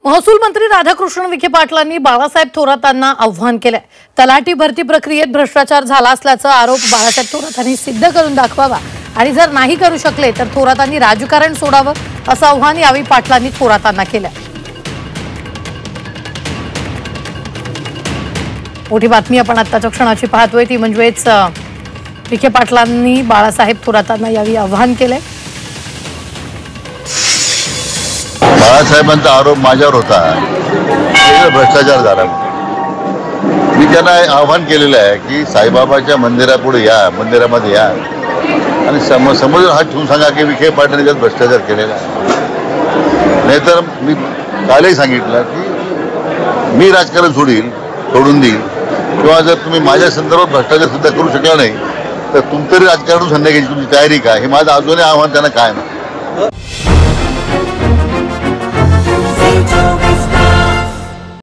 महसूल मंत्री राधाकृष्ण विखे पाटलांनी बाळासाहेब थोरातांना आव्हान केलंय। तलाठी भरती प्रक्रियेत भ्रष्टाचार झाला असल्याचा आरोप बाळासाहेब थोरातांनी सिद्ध करून दाखवावा आणि जर नाही करू शकले तर थोरातांनी राजकारण सोडावं असं आव्हान यावेळी पाटलांनी थोरातांना केलं। मोठी बातमी आपण आत्ताच्या क्षणाची पाहतोय ती म्हणजेच विखे पाटलांनी बाळासाहेब थोरातांना यावेळी आव्हान केलंय। बाळासाहेबांचा आरोप माझ्यावर होता, भ्रष्टाचार झाला। मी त्यांना आव्हान केलेलं आहे की साईबाबाच्या मंदिरापुढे या, मंदिरामध्ये या आणि समोर हात ठेवून सांगा की विखे पाटलांनी त्यात भ्रष्टाचार केलेला आहे। नाहीतर मी कालही सांगितलं की मी राजकारण सोडून देईल किंवा जर तुम्ही माझ्या संदर्भात भ्रष्टाचार सुद्धा करू शकला नाही तर तुमचं राजकारण सांगण्याची तुमची तयारी काय, हे माझं अजूनही आव्हान त्यांना कायम आहे।